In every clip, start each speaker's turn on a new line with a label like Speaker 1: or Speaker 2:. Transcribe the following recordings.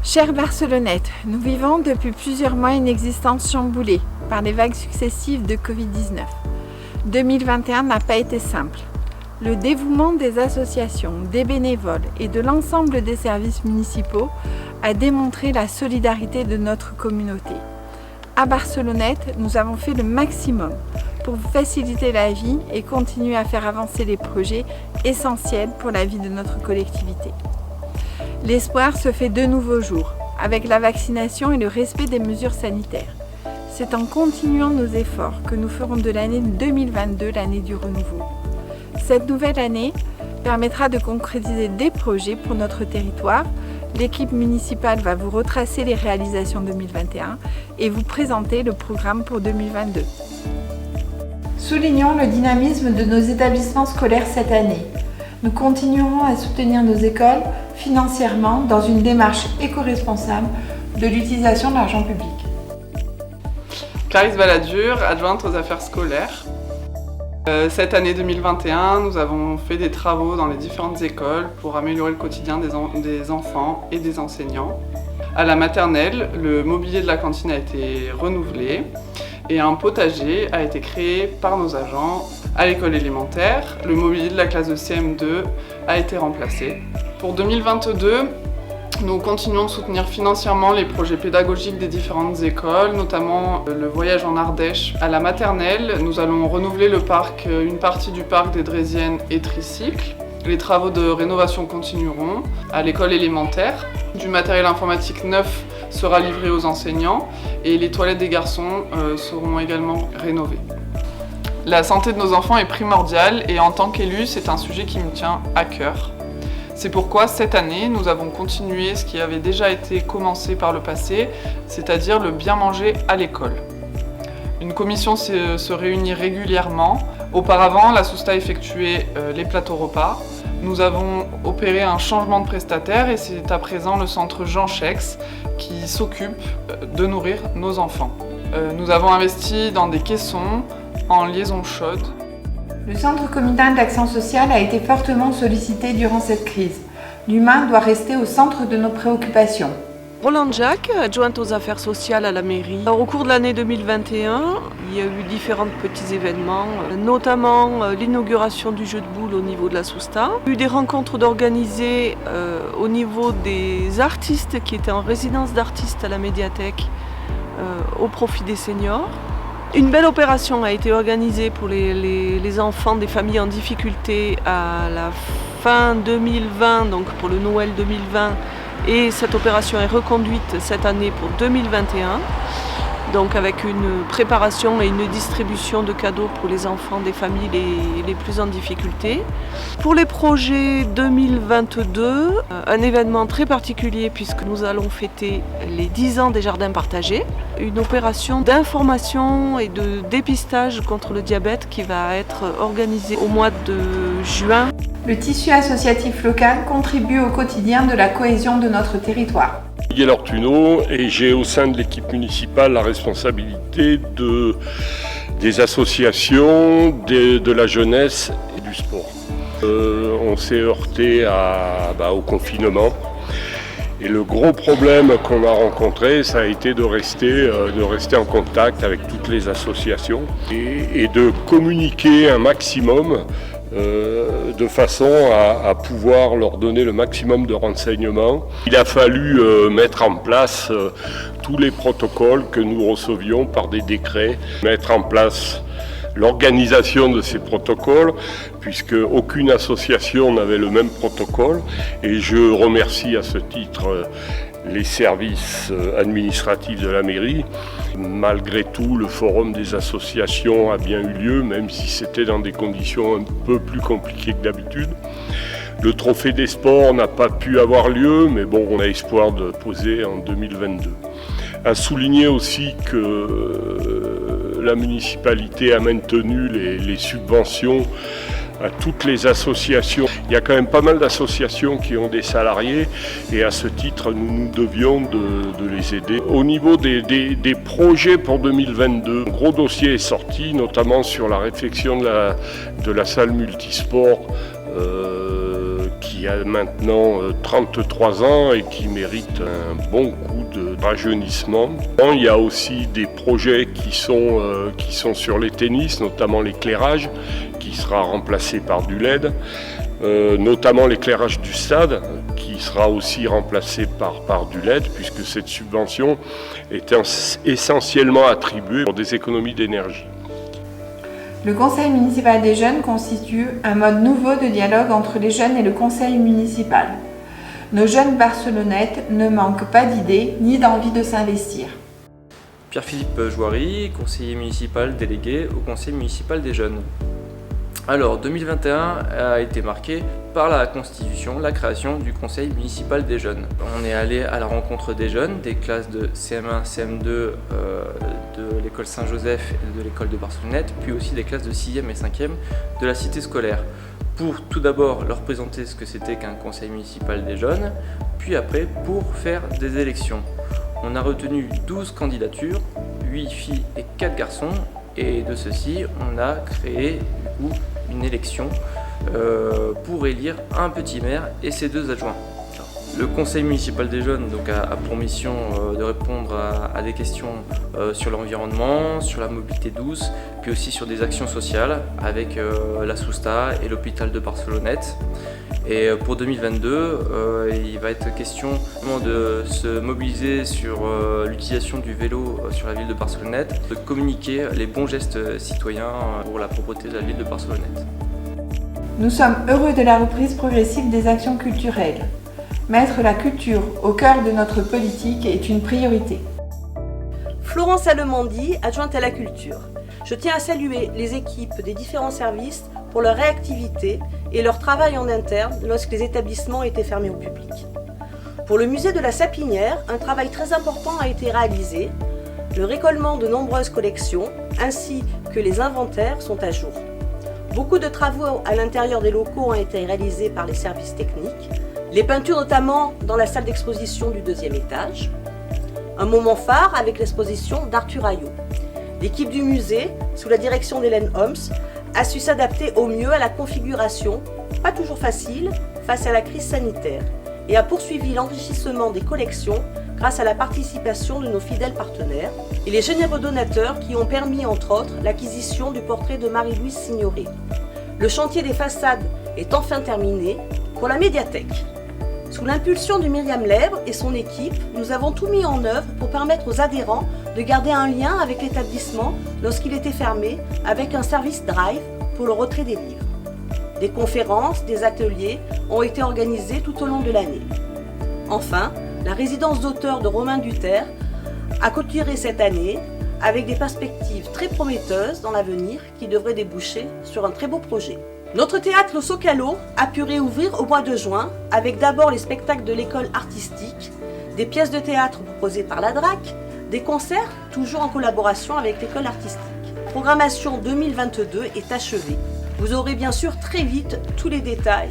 Speaker 1: Chères Barcelonnettes, nous vivons depuis plusieurs mois une existence chamboulée par les vagues successives de Covid-19. 2021 n'a pas été simple. Le dévouement des associations, des bénévoles et de l'ensemble des services municipaux a démontré la solidarité de notre communauté. À Barcelonnette, nous avons fait le maximum pour vous faciliter la vie et continuer à faire avancer les projets essentiels pour la vie de notre collectivité. L'espoir se fait de nouveaux jours, avec la vaccination et le respect des mesures sanitaires. C'est en continuant nos efforts que nous ferons de l'année 2022 l'année du renouveau. Cette nouvelle année permettra de concrétiser des projets pour notre territoire. L'équipe municipale va vous retracer les réalisations 2021 et vous présenter le programme pour 2022. Soulignons le dynamisme de nos établissements scolaires cette année. Nous continuerons à soutenir nos écoles financièrement dans une démarche éco-responsable de l'utilisation de l'argent public.
Speaker 2: Clarisse Balladur, adjointe aux affaires scolaires. Cette année 2021, nous avons fait des travaux dans les différentes écoles pour améliorer le quotidien des enfants et des enseignants. À la maternelle, le mobilier de la cantine a été renouvelé et un potager a été créé par nos agents. À l'école élémentaire, le mobilier de la classe de CM2 a été remplacé. Pour 2022, nous continuons de soutenir financièrement les projets pédagogiques des différentes écoles, notamment le voyage en Ardèche. À la maternelle, nous allons renouveler le parc, une partie du parc des Drésiennes et Tricycle. Les travaux de rénovation continueront. À l'école élémentaire, du matériel informatique neuf sera livré aux enseignants et les toilettes des garçons seront également rénovées. La santé de nos enfants est primordiale et en tant qu'élu, c'est un sujet qui me tient à cœur. C'est pourquoi cette année, nous avons continué ce qui avait déjà été commencé par le passé, c'est-à-dire le bien manger à l'école. Une commission se réunit régulièrement. Auparavant, la Sousta effectuait les plateaux repas. Nous avons opéré un changement de prestataire et c'est à présent le centre Jean Chex qui s'occupe de nourrir nos enfants. Nous avons investi dans des caissons en liaison chaude.
Speaker 1: Le Centre communal d'action sociale a été fortement sollicité durant cette crise. L'humain doit rester au centre de nos préoccupations.
Speaker 3: Rolande Jacques, adjointe aux affaires sociales à la mairie. Alors, au cours de l'année 2021, il y a eu différents petits événements, notamment l'inauguration du jeu de boules au niveau de la Sousta. Il y a eu des rencontres d'organiser au niveau des artistes qui étaient en résidence d'artistes à la médiathèque au profit des seniors. Une belle opération a été organisée pour les enfants des familles en difficulté à la fin 2020, donc pour le Noël 2020. Et cette opération est reconduite cette année pour 2021, donc avec une préparation et une distribution de cadeaux pour les enfants des familles les plus en difficulté. Pour les projets 2022, un événement très particulier puisque nous allons fêter les 10 ans des jardins partagés, une opération d'information et de dépistage contre le diabète qui va être organisée au mois de juin.
Speaker 1: Le tissu associatif local contribue au quotidien de la cohésion de notre territoire.
Speaker 4: Miguel Ortuno et j'ai au sein de l'équipe municipale la responsabilité des associations, de la jeunesse et du sport. On s'est heurté au confinement et le gros problème qu'on a rencontré, ça a été de rester en contact avec toutes les associations et de communiquer un maximum de façon à pouvoir leur donner le maximum de renseignements. Il a fallu mettre en place tous les protocoles que nous recevions par des décrets, mettre en place l'organisation de ces protocoles, puisque aucune association n'avait le même protocole. Et je remercie à ce titre les services administratifs de la mairie. Malgré tout, le forum des associations a bien eu lieu, même si c'était dans des conditions un peu plus compliquées que d'habitude. Le trophée des sports n'a pas pu avoir lieu, mais bon, on a espoir de poser en 2022. À souligner aussi que la municipalité a maintenu les subventions à toutes les associations. Il y a quand même pas mal d'associations qui ont des salariés et à ce titre, nous devions de les aider. Au niveau des projets pour 2022, un gros dossier est sorti, notamment sur la réfection de la salle multisport qui y a maintenant 33 ans et qui mérite un bon coup de rajeunissement. Il y a aussi des projets qui sont sur les tennis, notamment l'éclairage qui sera remplacé par du LED, notamment l'éclairage du stade qui sera aussi remplacé par du LED puisque cette subvention est essentiellement attribuée pour des économies d'énergie.
Speaker 1: Le Conseil municipal des jeunes constitue un mode nouveau de dialogue entre les jeunes et le Conseil municipal. Nos jeunes barcelonnettes ne manquent pas d'idées ni d'envie de s'investir.
Speaker 5: Pierre-Philippe Jouary, conseiller municipal délégué au Conseil municipal des jeunes. Alors, 2021 a été marqué par la constitution, la création du Conseil municipal des jeunes. On est allé à la rencontre des jeunes, des classes de CM1, CM2 de l'école Saint-Joseph et de l'école de Barcelonnette, puis aussi des classes de 6e et 5e de la cité scolaire, pour tout d'abord leur présenter ce que c'était qu'un Conseil municipal des jeunes, puis après pour faire des élections. On a retenu 12 candidatures, 8 filles et 4 garçons, et de ceci, on a créé du coup une élection pour élire un petit maire et ses 2 adjoints. Le Conseil municipal des jeunes donc, a pour mission de répondre à des questions sur l'environnement, sur la mobilité douce, puis aussi sur des actions sociales avec la Sousta et l'hôpital de Barcelonnette. Et pour 2022, il va être question de se mobiliser sur l'utilisation du vélo sur la ville de Barcelonnette, de communiquer les bons gestes citoyens pour la propreté de la ville de Barcelonnette.
Speaker 1: Nous sommes heureux de la reprise progressive des actions culturelles. Mettre la culture au cœur de notre politique est une priorité.
Speaker 6: Florence Allemandi, adjointe à la culture. Je tiens à saluer les équipes des différents services pour leur réactivité et leur travail en interne lorsque les établissements étaient fermés au public. Pour le musée de la Sapinière, un travail très important a été réalisé. Le récollement de nombreuses collections ainsi que les inventaires sont à jour. Beaucoup de travaux à l'intérieur des locaux ont été réalisés par les services techniques. Les peintures notamment dans la salle d'exposition du 2e étage. Un moment phare avec l'exposition d'Arthur Ayot. L'équipe du musée, sous la direction d'Hélène Homs, a su s'adapter au mieux à la configuration, pas toujours facile, face à la crise sanitaire, et a poursuivi l'enrichissement des collections grâce à la participation de nos fidèles partenaires et les généreux donateurs qui ont permis, entre autres, l'acquisition du portrait de Marie-Louise Signoret. Le chantier des façades est enfin terminé pour la médiathèque. Sous l'impulsion de Myriam Lèbre et son équipe, nous avons tout mis en œuvre pour permettre aux adhérents de garder un lien avec l'établissement lorsqu'il était fermé, avec un service drive pour le retrait des livres. Des conférences, des ateliers ont été organisés tout au long de l'année. Enfin, la résidence d'auteur de Romain Duterre a clôturé cette année avec des perspectives très prometteuses dans l'avenir qui devraient déboucher sur un très beau projet. Notre théâtre Le Socalo a pu réouvrir au mois de juin avec d'abord les spectacles de l'école artistique, des pièces de théâtre proposées par la DRAC, des concerts toujours en collaboration avec l'école artistique. La programmation 2022 est achevée. Vous aurez bien sûr très vite tous les détails.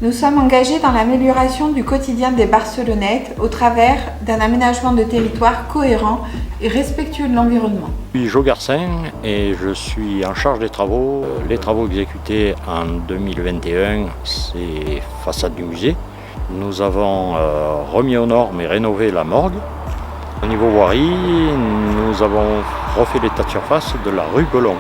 Speaker 1: Nous sommes engagés dans l'amélioration du quotidien des Barcelonnettes au travers d'un aménagement de territoire cohérent et respectueux de l'environnement.
Speaker 7: Je suis Jo Garcin et je suis en charge des travaux. Les travaux exécutés en 2021, c'est façade du musée. Nous avons remis aux normes et rénové la morgue. Au niveau voirie, nous avons refait l'état de surface de la rue Golon.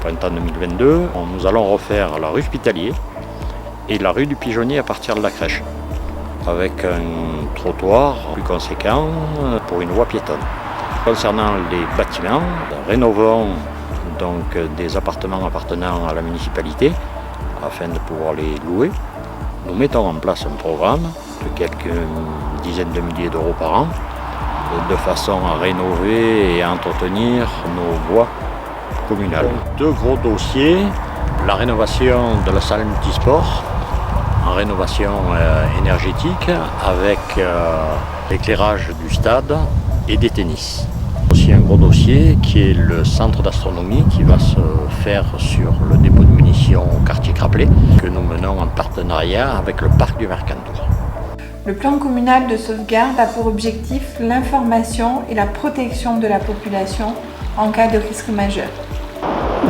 Speaker 7: Printemps 2022, nous allons refaire la rue Hospitalier et la rue du Pigeonnier à partir de la crèche, avec un trottoir plus conséquent pour une voie piétonne. Concernant les bâtiments, rénovons donc des appartements appartenant à la municipalité afin de pouvoir les louer. Nous mettons en place un programme de quelques dizaines de milliers d'euros par an de façon à rénover et à entretenir nos voies communales. Deux gros dossiers, la rénovation de la salle multisport en rénovation énergétique avec l'éclairage du stade et des tennis. Aussi un gros dossier qui est le centre d'astronomie qui va se faire sur le dépôt de munitions au quartier Craplet que nous menons en partenariat avec le parc du Mercantour.
Speaker 1: Le plan communal de sauvegarde a pour objectif l'information et la protection de la population en cas de risque majeur.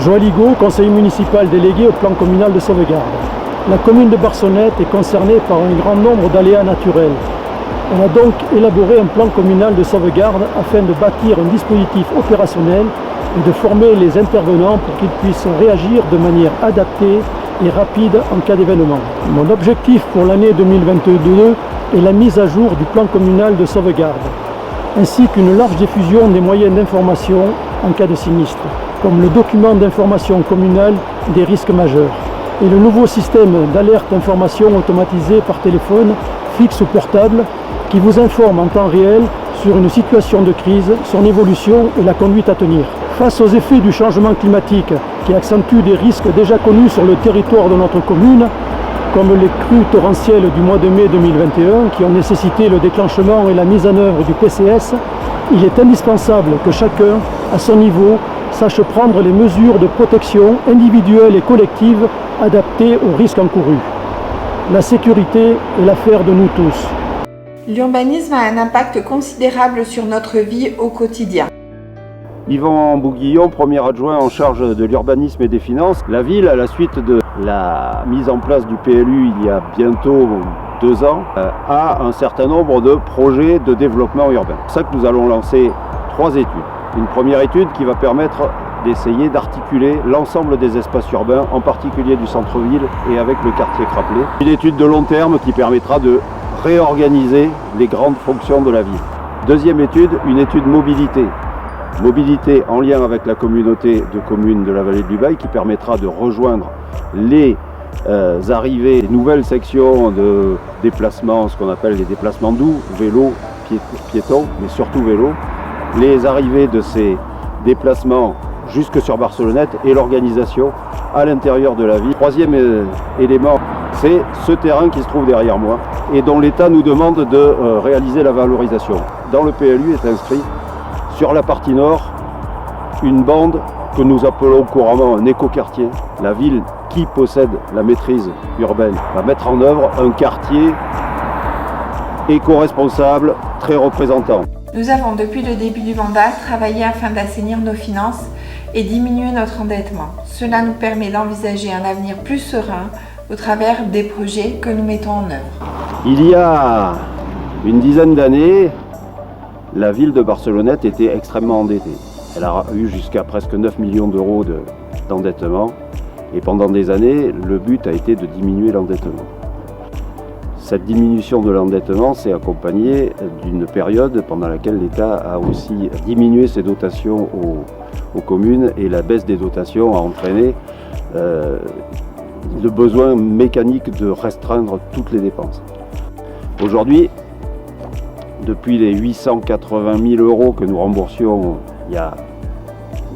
Speaker 8: Joël Higaud, conseiller municipal délégué au plan communal de sauvegarde. La commune de Barcelonnette est concernée par un grand nombre d'aléas naturels. Elle a donc élaboré un plan communal de sauvegarde afin de bâtir un dispositif opérationnel et de former les intervenants pour qu'ils puissent réagir de manière adaptée et rapide en cas d'événement. Mon objectif pour l'année 2022 est la mise à jour du plan communal de sauvegarde, ainsi qu'une large diffusion des moyens d'information en cas de sinistre, comme le document d'information communale des risques majeurs et le nouveau système d'alerte information automatisé par téléphone, fixe ou portable, qui vous informe en temps réel sur une situation de crise, son évolution et la conduite à tenir. Face aux effets du changement climatique qui accentue des risques déjà connus sur le territoire de notre commune, comme les crues torrentielles du mois de mai 2021 qui ont nécessité le déclenchement et la mise en œuvre du PCS, il est indispensable que chacun, à son niveau, sache prendre les mesures de protection individuelle et collective adaptées aux risques encourus. La sécurité est l'affaire de nous tous.
Speaker 1: L'urbanisme a un impact considérable sur notre vie au quotidien.
Speaker 9: Yvan Bouguillon, premier adjoint en charge de l'urbanisme et des finances. La ville, à la suite de la mise en place du PLU il y a bientôt 2 ans, a un certain nombre de projets de développement urbain. C'est ça que nous allons lancer 3 études. Une première étude qui va permettre d'essayer d'articuler l'ensemble des espaces urbains, en particulier du centre-ville et avec le quartier Craplé. Une étude de long terme qui permettra de réorganiser les grandes fonctions de la ville. Deuxième étude, une étude mobilité. Mobilité en lien avec la communauté de communes de la vallée du Bail qui permettra de rejoindre les arrivées, les nouvelles sections de déplacements, ce qu'on appelle les déplacements doux, vélo, piétons, mais surtout vélo, les arrivées de ces déplacements jusque sur Barcelonnette et l'organisation à l'intérieur de la ville. Troisième élément, c'est ce terrain qui se trouve derrière moi et dont l'État nous demande de réaliser la valorisation. Dans le PLU est inscrit sur la partie nord une bande que nous appelons couramment un écoquartier. La ville qui possède la maîtrise urbaine va mettre en œuvre un quartier éco-responsable très représentant.
Speaker 1: Nous avons depuis le début du mandat travaillé afin d'assainir nos finances et diminuer notre endettement. Cela nous permet d'envisager un avenir plus serein au travers des projets que nous mettons en œuvre.
Speaker 9: Il y a une dizaine d'années, la ville de Barcelonnette était extrêmement endettée. Elle a eu jusqu'à presque 9 millions d'euros d'endettement et pendant des années, le but a été de diminuer l'endettement. Cette diminution de l'endettement s'est accompagnée d'une période pendant laquelle l'État a aussi diminué ses dotations aux communes et la baisse des dotations a entraîné le besoin mécanique de restreindre toutes les dépenses. Aujourd'hui, depuis les 880 000 euros que nous remboursions il y a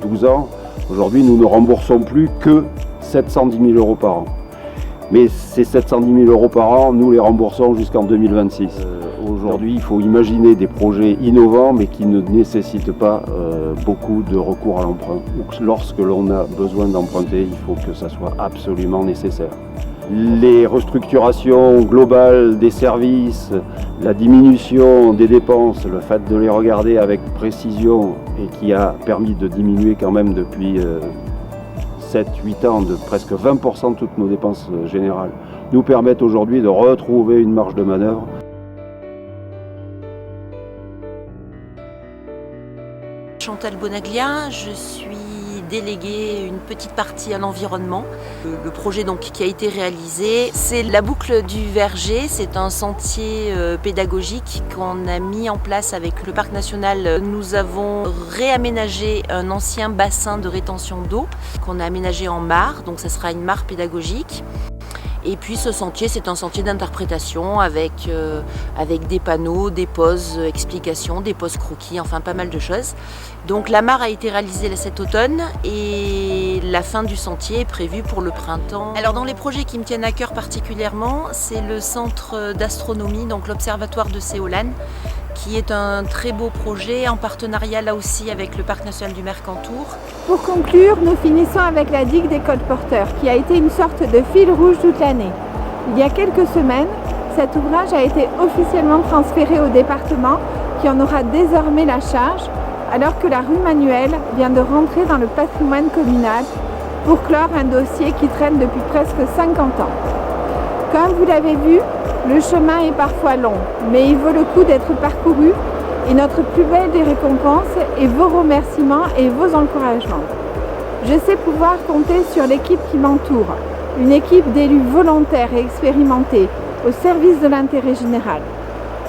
Speaker 9: 12 ans, aujourd'hui nous ne remboursons plus que 710 000 euros par an. Mais ces 710 000 euros par an, nous les remboursons jusqu'en 2026. Aujourd'hui, il faut imaginer des projets innovants, mais qui ne nécessitent pas beaucoup de recours à l'emprunt. Lorsque l'on a besoin d'emprunter, il faut que ça soit absolument nécessaire. Les restructurations globales des services, la diminution des dépenses, le fait de les regarder avec précision et qui a permis de diminuer quand même depuis 7-8 ans de presque 20% de toutes nos dépenses générales, nous permettent aujourd'hui de retrouver une marge de manœuvre.
Speaker 10: Chantal Bonaglia, je suis déléguée une petite partie à l'environnement. Le projet donc, qui a été réalisé, c'est la boucle du Verger. C'est un sentier pédagogique qu'on a mis en place avec le parc national. Nous avons réaménagé un ancien bassin de rétention d'eau qu'on a aménagé en mare, donc ça sera une mare pédagogique. Et puis ce sentier, c'est un sentier d'interprétation avec des panneaux, des poses explications, des poses croquis, enfin pas mal de choses. Donc la mare a été réalisée cet automne et la fin du sentier est prévue pour le printemps. Alors dans les projets qui me tiennent à cœur particulièrement, c'est le centre d'astronomie, donc l'observatoire de Séolane, qui est un très beau projet en partenariat là aussi avec le parc national du Mercantour.
Speaker 1: Pour conclure, nous finissons avec la digue des colporteurs qui a été une sorte de fil rouge toute l'année. Il y a quelques semaines, cet ouvrage a été officiellement transféré au département qui en aura désormais la charge alors que la rue Manuel vient de rentrer dans le patrimoine communal pour clore un dossier qui traîne depuis presque 50 ans. Comme vous l'avez vu, le chemin est parfois long, mais il vaut le coup d'être parcouru et notre plus belle des récompenses est vos remerciements et vos encouragements. Je sais pouvoir compter sur l'équipe qui m'entoure, une équipe d'élus volontaires et expérimentés au service de l'intérêt général.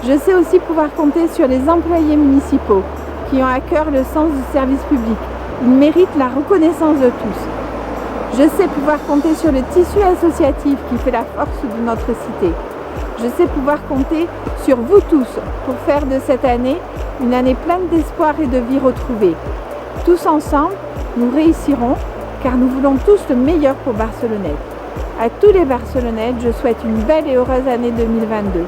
Speaker 1: Je sais aussi pouvoir compter sur les employés municipaux qui ont à cœur le sens du service public. Ils méritent la reconnaissance de tous. Je sais pouvoir compter sur le tissu associatif qui fait la force de notre cité. Je sais pouvoir compter sur vous tous pour faire de cette année une année pleine d'espoir et de vie retrouvée. Tous ensemble, nous réussirons car nous voulons tous le meilleur pour Barcelonnette. À tous les Barcelonnettes, je souhaite une belle et heureuse année 2022.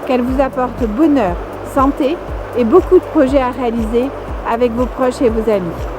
Speaker 1: Qu'elle vous apporte bonheur, santé et beaucoup de projets à réaliser avec vos proches et vos amis.